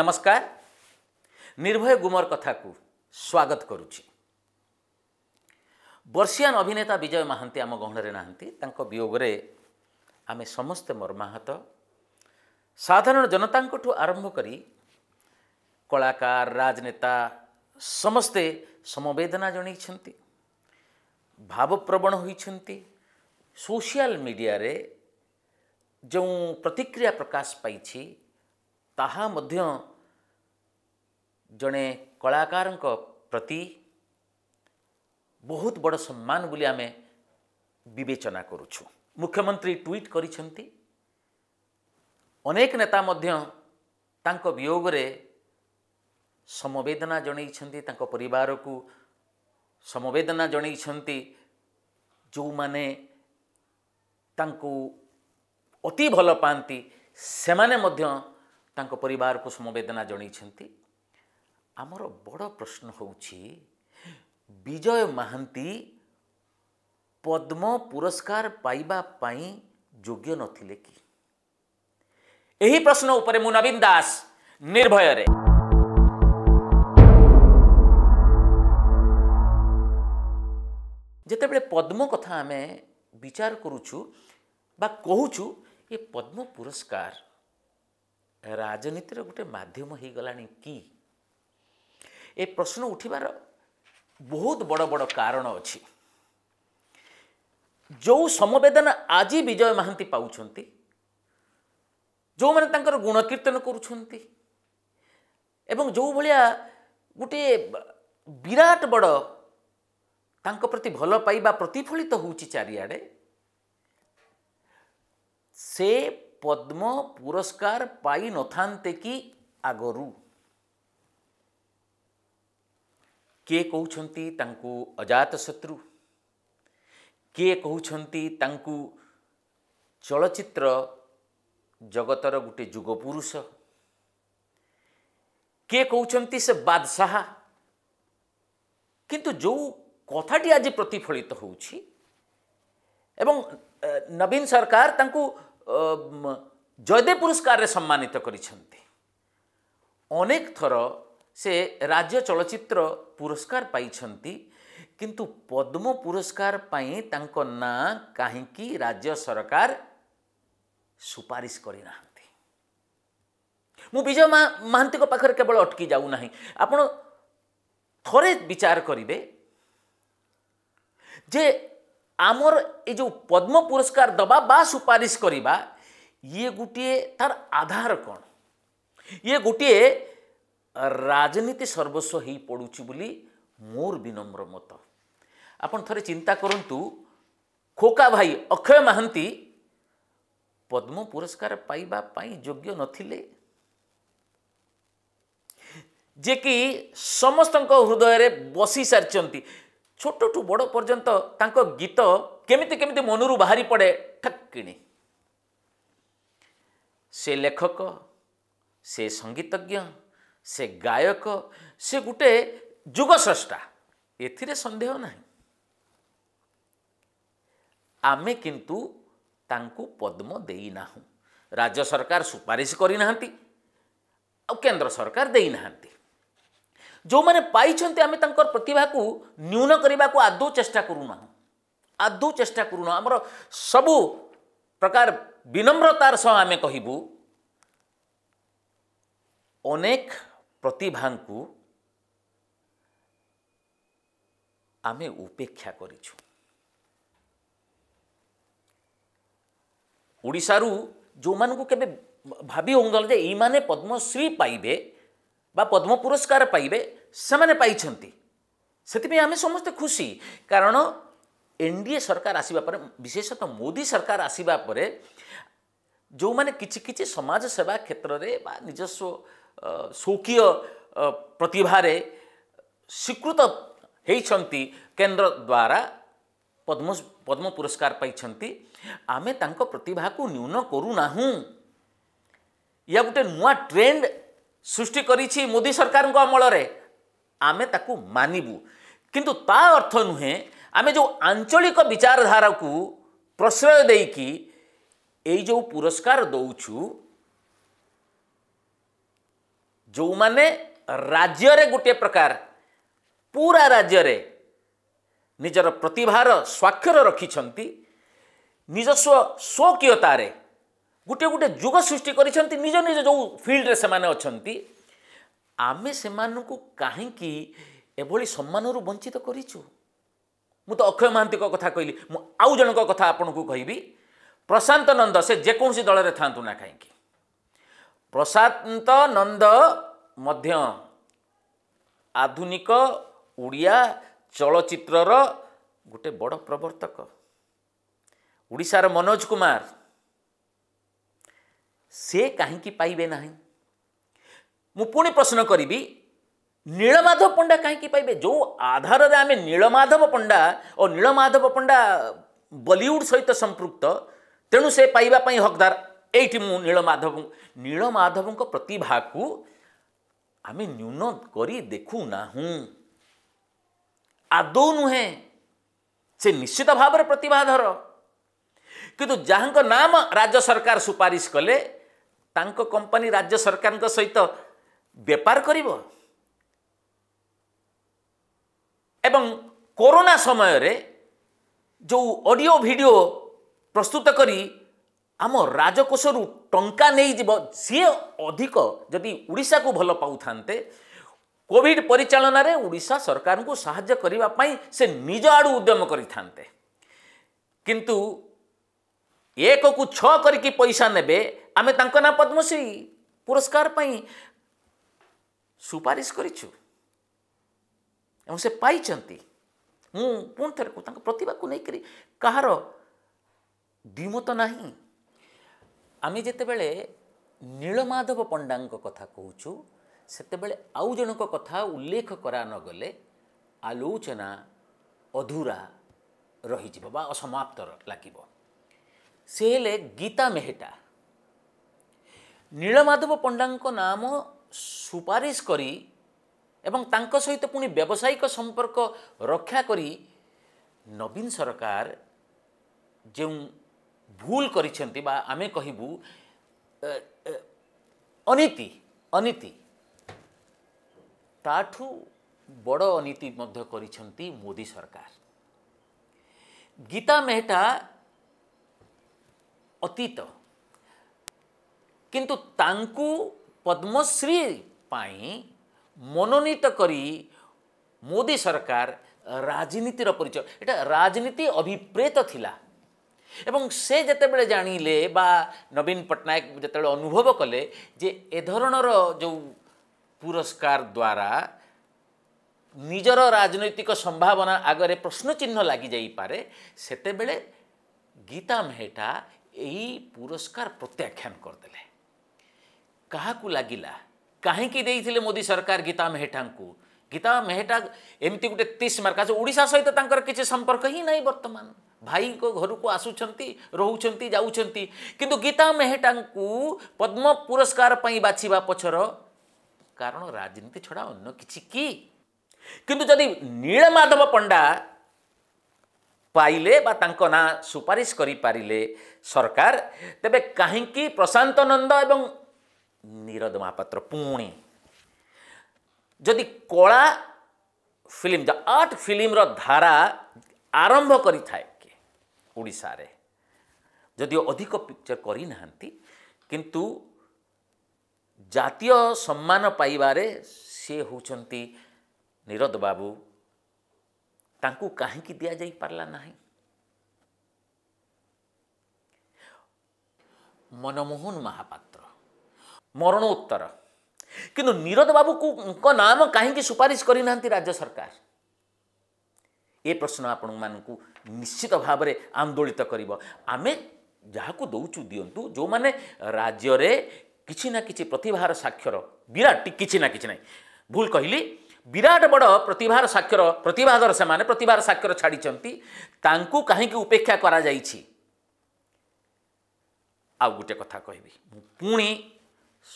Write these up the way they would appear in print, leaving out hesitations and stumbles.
नमस्कार। निर्भय गुमर कथा को स्वागत करुछि। वर्षियान अभिनेता विजय महांती आम गहणरे नाहंती। तांको वियोगरे आमे समस्ते मर्माहत। साधारण जनतांकठू आरंभ करी कलाकार राजनेता समस्ते समवेदना जणैछंती, भावप्रवण होइछंती। सोशल मीडिया रे जो प्रतिक्रिया प्रकाश पाइछि ताहा मध्य जड़े कलाकार प्रति बहुत बड़ सम्मान बोली आमे विवेचना करुछु। मुख्यमंत्री ट्वीट करिसेंती। अनेक नेता मध्य तांको वियोग रे समवेदना जणैछंती, तांको परिवार को समवेदना जणैछंती। जो माने तांको अति भल पांती सेमाने मध्य तांको परिवार को समवेदना जणैछंती। आमर बड़ प्रश्न होउछि विजय महांती पद्म पुरस्कार पाइबा पाई योग्य नथिले कि? एही प्रश्न उपरे मु नवीन दास निर्भय रे। जेतेबेले पद्म कथा आमे विचार करूछु बा कहूछु, ये पद्म पुरस्कार राजनीतिर गोटे माध्यम हो गलानी कि? ए प्रश्न उठिबार बहुत बड़ बड़ कारण अछि। जो समवेदना आज विजय महांती पाउछंती, जो माने तांकर गुण कीर्तन करूछंती एवं जो भलिया गोटे विराट बड़ तांको प्रति भल पाइबा प्रतिफलित होउची चारियाडे, से पद्म पुरस्कार पाई नथान्ते कि आगरू? के कहउछंती तांकू अजात शत्रु, के कहउछंती तांकू चलचित्र जगतर गुटे जुग पुरुष, के कहउछंती से बादशाह। किंतु जो कथाटी आज प्रतिफलित होउछि एवं नवीन सरकार तांकू जयदेव पुरस्कार रे सम्मानित करिसेंती। अनेक थर से राज्य चलचित्र पुरस्कार पाइछंती, किंतु पद्म पुरस्कार पाई तांको ना काहींकी राज्य सरकार सुपारिश करि नाहंती। मु विजय महांती को पाखरे केवल अटकी जाऊ नाही। आपण थरे विचार करिवे जे आमर ए जो पद्म पुरस्कार दबा बा सुपारिश करिबा, ये गोटे तार आधार कौन? ये गोटे राजनीति सर्वस्व ही पड़ुची बोली मोर विनम्र मत। आपण थरे चिंता करंतु, खोका भाई अक्षय महांती पद्म पुरस्कार पाइबा पाई योग्य नथिले, जे कि समस्तंको हृदय रे बसी सारचंती। छोटू बड़ पर्यंत तांको गीत केमिति केमिति मनरू बाहरी पड़े ठक्किणी। से लेखक, से संगीतज्ञ, से गायक, से गुटे जुग स्रष्टा, एथिरे संदेह नहीं। आमे किंतु तांकू पद्म देई नाहु। राज्य सरकार सुपारिश करि नाहंती और केंद्र सरकार देई नाहंती। जो माने पाइछंती आमे तांकर प्रतिभा को न्यून करबा को आदौ चेष्टा करूना, आदौ चेष्टा करूना। हमर सबु प्रकार विनम्रतार सह आमे कहिबू, अनेक प्रतिभा को आमे उपेक्षा करिछु। ओडिशारू जो मान को केबे भाबी होंगल जे ई माने पद्मश्री पाइबे बा पद्म पुरस्कार पाइबे, से माने पाइछंती। सेतिपे आमे समस्त खुशी, कारण एनडीए सरकार आसीबा परे, विशेषतः मोदी सरकार आसीबा परे जो माने किछि किछि समाज सेवा क्षेत्र रे बा निजस्व शौकीय प्रतिभा रे स्वीकृत हेइछंती, केंद्र द्वारा पद्म पुरस्कार पाइछंती। आमे तांको प्रतिभा को न्यून करू नाहु। या गोटे नुआ ट्रेंड सृष्टि करिछि मोदी सरकार को अमल रे, आमे ताकू मानिबू। किंतु ता अर्थ नुहे आमे जो आंचलिक विचारधारा को प्रश्रय देकी एई जो पुरस्कार दौछु, जो माने राज्य रे गोटे प्रकार पूरा राज्य रे निजर प्रतिभार स्वाक्षर रखिछंती निजस्व स्वकीयतारे गोटे गोटे जुग सृष्टि करिछंती निज निज जो फील्ड रे सेमाने अछंती आमे सेमानकु काहेकि एभली सम्मानरु वंचित करिछु। मु तो अक्षय महांती को कथा कहली मु आउ जनक कथा आपनकु कहबी प्रशांत नंद से जेकोसी दल रे थांतु ना काहेकि प्रशांत नंद मध्य आधुनिक उड़िया चलचित्रर गोटे बड़ प्रवर्तक उड़ीसार मनोज कुमार से कहीं पाइबे नहीं। मु पुणी प्रश्न करी नीलमाधव पंडा कहीं पाइबे जो आधार रे आमे नीलमाधव पंडा और नीलमाधव पंडा बॉलीवुड सहित संपृक्त तेणु से पाइबा पई हकदार एठी मु नीलमाधव प्रतिभा को आमे न्यून करी देखु ना हूँ आदौ नुहे से निश्चित भाव में प्रतिभाधर किंतु जहां नाम राज्य सरकार सुपारिश कले तांको कंपनी राज्य सरकार सहित व्यापार करिवो एवं कोरोना समय रे जो ऑडियो वीडियो प्रस्तुत करी आम राजकोषरु टंका नहीं जीव सी अधिक जदि उड़ीसा को भल पाऊ थांते कोविड परिचालन रे उड़ीसा सरकार को सहाय्य करिवा पई से निज आड़ू उद्यम करि थांते किंतु एक को 6 करके पैसा नेबे आमे तांको ना पद्मश्री पुरस्कार पई सुपारिश करिछु एवं से पाइचंती मु पुन थरे को तांको प्रतिभा को नहीं करी कहार द्विमत नहीं। आमे जेते बेले नीलमाधव पंडांक कथा कहूछु सेते बेले आउ जनक कथा उल्लेख करा न गले आलोचना अधूरा रही जिवो बा असमाप्त लागिवो। से हेले गीता मेहटा नीलमाधव पंडांक नाम सुपारिश करी एवं तांको सहित पुणी व्यावसायिक संपर्क रक्षा करी नवीन सरकार जो भूल करिसेंती बा आमे कहिबू अनीति अनीति ताठू बड़ अनीति मध्य करिसेंती मोदी सरकार। गीता मेहटा अतीत किंतु तांकू पद्मश्री पाई मनोनीत करी मोदी सरकार राजनीतिर परिचय एटा राजनीति अभिप्रेत थिला एवं से जते बेले जानिले बा नवीन पटनायक जते अनुभव कले जे ए धरणर जो पुरस्कार द्वारा निजर राजनैतिक संभावना आगरे प्रश्न चिन्ह लगी जाई पारे सेते बेले गीता मेहटा यही पुरस्कार प्रत्याख्यान करदेले कहा को लागिला कहीं देइथिले मोदी सरकार गीता मेहटा को गीता मेहटा एमती गोटे 30 मार्का ओडिशा सहित तांकर किसी संपर्क ही नहीं वर्तमान भाई को घर को आसुचंती रहउचंती जाउचंती किंतु गीता मेहटा को पद्म पुरस्कार पई बाछिबा पछर कारण राजनीति छड़ा अन्य किछि की किंतु जदि नीलमाधव पंडा पाइले बा तांको ना सुपारिश करि पारिले सरकार तेबे काहेकि प्रशांत नंद एवं नीरद महापात्र पुणी जदि कला फिल्म आर्ट फिल्म रो धारा आरंभ करि थाए के ओडिसा रे जदि अधिक पिक्चर करि नाहंती किंतु जातीय सम्मान पाइबारे से होचंती नीरद बाबू तांकू काहेकि दिया जाई पारला नाही। मनमोहन महापात्र मरणोत्तर किंतु नीरद बाबू को नाम काहेकि सुपारिश करि नाहंती राज्य सरकार ए प्रश्न आपण मानकू निश्चित भाव में आंदोलित करिवो। आमे जाहाकू दउचु दियंतु जो माने राज्य रे किछि ना किछि प्रतिभार साक्षर विराट किछि ना किछि नाही भूल कहली विराट बड़ प्रतिभार साक्षर प्रतिभाधर से माने प्रतिभार साक्षर छाड़िचंती तांकू काहेकि उपेक्षा करा जाइछि। आ गोटे कथा कहबी पुणी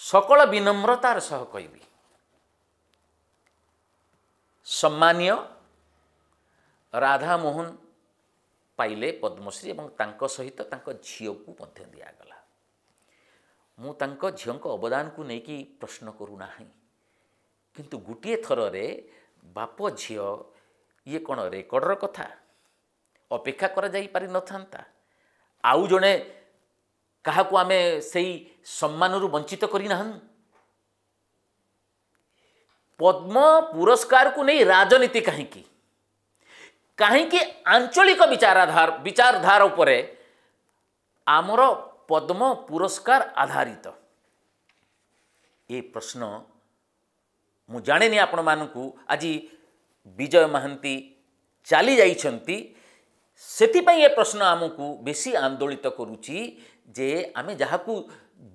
सकल विनम्रतार सह कहबी सम्मानीय राधा मोहन पाइले पद्मश्री एवं तांको सहित तांको झियो को मध्य दिया गला। मु तांको झियो को अवदान को नेकी प्रश्न करू नाही किंतु गोटे थर रे बाप झियो ये कौन रेकर्डर कथा अपेक्षा करा जाई पारि न थांता आउ जने कहा को आमे सेई सम्मान रु वंचित करी नाहन। पद्म पुरस्कार को नहीं राजनीति कहीं कहीं आंचलिक विचारधारा उपरे आमर पद्म पुरस्कार आधारित ये प्रश्न मु जाने आपण मानकू आज विजय महांती चली जाइछंती सेतिपई ये प्रश्न आमको बेसी आंदोलित करुची जे आमे जहाकू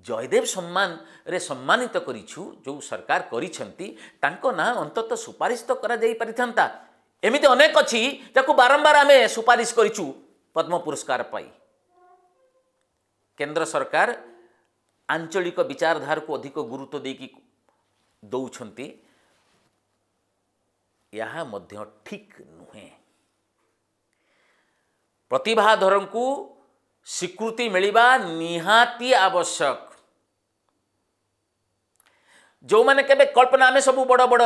जयदेव सम्मान रे सम्मानित करिछु जो सरकार करिछंती तांको ना अंतत सुपारिश तो करा जाई परिथंता। एमिति अनेक अछि जाकू बारंबार आमे सुपारिश करिछु पद्म पुरस्कार पाई। केंद्र सरकार आंचलिक विचारधारा को अधिक गुरुत्व देकी दौछंती यह मध्य ठीक नुहे। प्रतिभाधर को स्वीकृति मिलवा निहाती आवश्यक। जो माने केबे कल्पना आमे सब बड़ बड़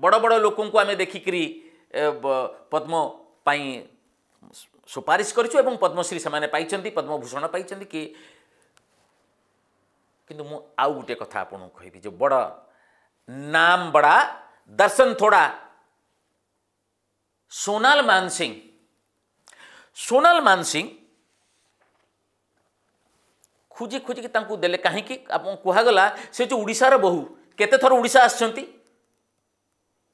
बड़ बड़ लोकों को आमे देखिकरी पद्म पाई सुपारिश करिछु एवं पद्मश्री से पाइछंती पद्मभूषण पाइछंती कि किंतु मु आउ गुटे कथा आपन कहबी जो बड़ नाम बड़ा दर्शन थोड़ा सोनाल मानसिंह खुजी खुजी तांकू देले कहीं कहगला से जो उड़ीसार बहु केते थर उड़ीसा आछंती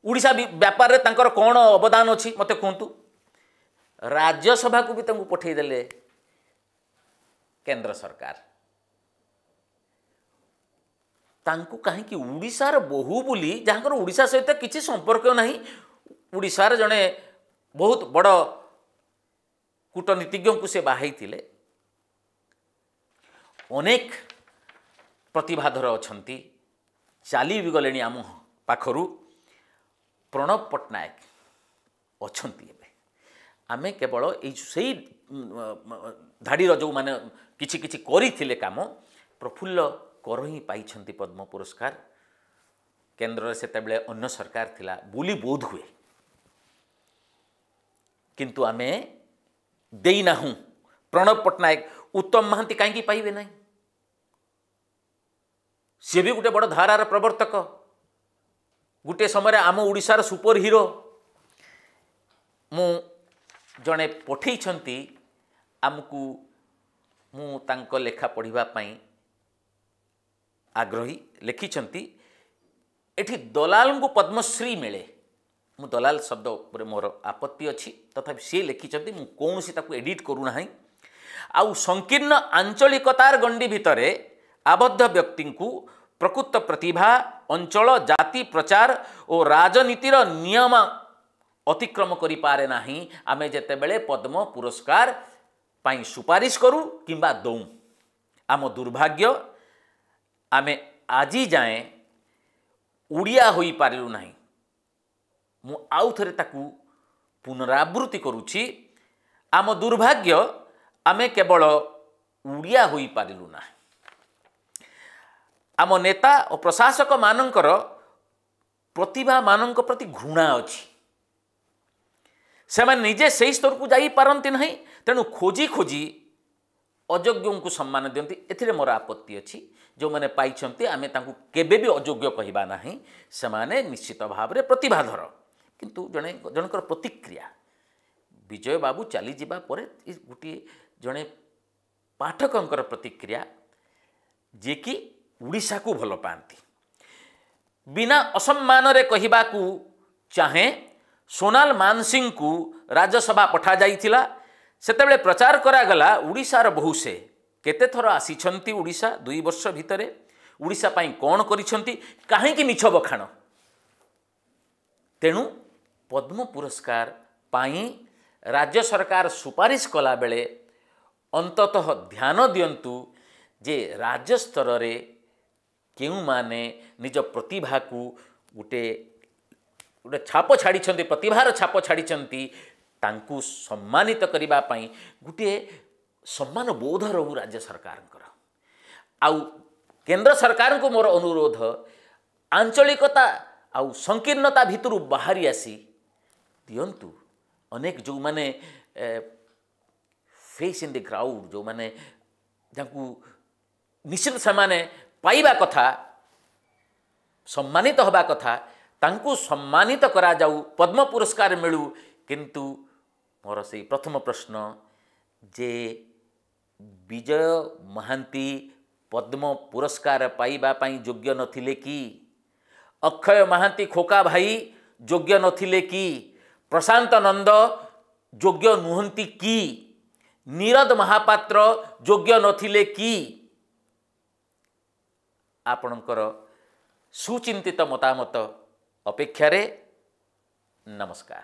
उड़ीसा व्यापार रे तांकर कौन अवदान अछि मते कहतु। राज्यसभा को भी तांकू पठे देले केंद्र सरकार तांकू कहीं उड़ीसार बहु बोली जहाँकर उड़ीसा सहित किसी संपर्क नहीं उड़ीसार जड़े बहुत बड़ कूटनीतिज्ञ को से बाहाई थिले अनेक प्रतिभाधर अछंती चाली भी गले आम पाखरु प्रणव पट्टनायक अछंती एबे आमे केवल से धाड़ीर जो माने किछि किछि करिथिले काम प्रफुल्ल कर ही पाइछंती पद्म पुरस्कार। केंद्र से तबले अन्य सरकार थिला बोली बोध हुए किंतु आमे देना हूँ प्रणव पट्टनायक उत्तम महांती कहीं पाइबे नहीं सी भी गोटे बड़ धारार प्रवर्तक गोटे समय आम ओडिशार सुपर हीरो मु जड़े पठेइछंती आमको मु तांको लेखा पढ़िबा पई आग्रही लिखिछंती एठी दलाल को पद्मश्री मिले मु दलाल शब्द पर मोर आपत्ति अच्छी तथापि सी लिखिछंती मु कोनोसी ताकू एडिट करू नाही आउ संकीर्ण आंचलिकतार गंडी भितरे आबद्ध व्यक्ति को प्रकृत प्रतिभा अंचल जाति प्रचार और राजनीतिर नियम अतिक्रम करि पारे नाही आमे जेतेबेले पद्म पुरस्कार पाई सुपारिश करू किंबा दऊ आम दुर्भाग्य आमे आजी जाए उड़िया होई पारिलु नाही। मु आउ थरे ताकू पुनरावृत्ति करुछि आम दुर्भाग्य आमे केवल उड़िया होई पारिलु ना। आम नेता और प्रशासक मानकर प्रतिभा मानक प्रति घृणा अच्छी से निजे से स्तर को जाई पारंती नहीं तेणु खोजी खोजी अयोग्यों को सम्मान दियंती एथिरे मोर आपत्ति अच्छी जो मैंने पाइछंती आमे तांकू केबे भी अयोग्य कहबा नहीं से माने निश्चित भाव रे प्रतिभाधर किंतु जने जनकर प्रतिक्रिया विजय बाबू चली जिबा परे गोटे जड़े पाठकंकर प्रतिक्रिया जे कि उड़ीसा को भल पाती बिना असम्मान रे कहबा को चाहे सोनाल मानसिंह को राज्यसभा पठा जाइथिला सेतेबेले प्रचार करागला उड़ीसार बहु से केते थर आसीछंती उड़ीसा 2 वर्ष भितरे उड़ीसा पाई कौन करिछंती काहेकि मिछ बखाण तेणु पद्म पुरस्कार पाई राज्य सरकार सुपारिश कला बेले अंततः ध्यान दियंतु जे राज्य स्तर रे केउ माने निज प्रतिभा को गोटे गोटे छाप छाड़ी प्रतिभार छाप छाड़ी तांकू सम्मानित करिबा पई गोटे सम्मान बोध रहू राज्य सरकार आउ केंद्र सरकार को मोर अनुरोध आंचलिकता आउ संकीर्णता भितरु बाहरी आसी दियंतु अनेक जो माने फेस इन द क्राउड जो माने जाकू निश्चित समाने पाइबा कथा सम्मानित हवा कथा तांकू सम्मानित करा जाऊ पद्म पुरस्कार मिलू किंतु मोर से प्रथम प्रश्न जे विजय महांती पद्म पुरस्कार पाइबा पाई योग्य नथिले कि अक्षय महांती खोका भाई योग्य नथिले कि प्रशांत नंद योग्य नुहंती कि नीरद महापात्र योग्य नथिले कि आपणकर सुचिंतित मतामत अपेक्षा रे नमस्कार।